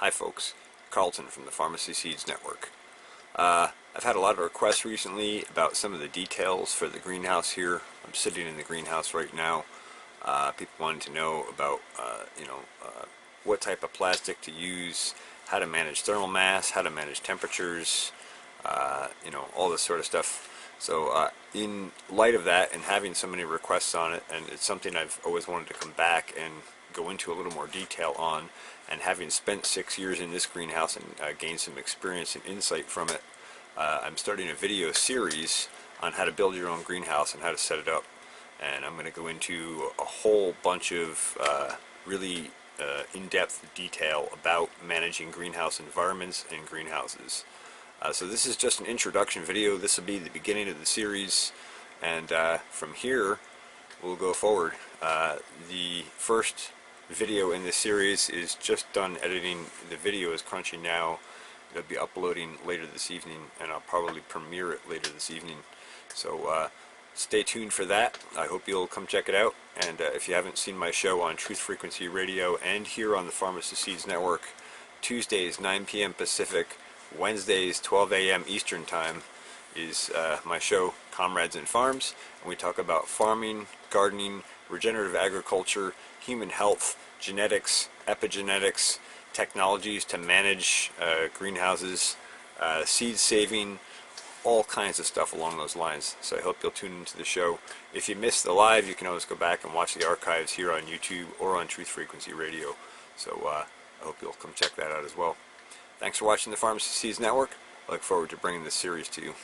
Hi folks, Carlton from the Pharmacy Seeds Network. I've had a lot of requests recently about some of the details for the greenhouse here. I'm sitting in the greenhouse right now. People wanted to know about what type of plastic to use, how to manage thermal mass, how to manage temperatures, all this sort of stuff. So in light of that and having so many requests on it, and it's something I've always wanted to come back and go into a little more detail on, and having spent 6 years in this greenhouse and gained some experience and insight from it, I'm starting a video series on how to build your own greenhouse and how to set it up. And I'm going to go into a whole bunch of really in-depth detail about managing greenhouse environments and greenhouses. So this is just an introduction video. This will be the beginning of the series, and from here we'll go forward. The first video in this series is just done editing. The video is crunching now. It'll be uploading later this evening, and I'll probably premiere it later this evening. So stay tuned for that. I hope you'll come check it out. And if you haven't seen my show on Truth Frequency Radio and here on the Pharmacy Seeds Network, Tuesdays 9 p.m. Pacific, Wednesdays 12 a.m. Eastern Time is my show, Comrades in Farms, and we talk about farming, gardening, regenerative agriculture, human health, genetics, epigenetics, technologies to manage greenhouses, seed saving, all kinds of stuff along those lines. So I hope you'll tune into the show. If you missed the live, you can always go back and watch the archives here on YouTube or on Truth Frequency Radio. So I hope you'll come check that out as well. Thanks for watching the Pharmacy Seeds Network. I look forward to bringing this series to you.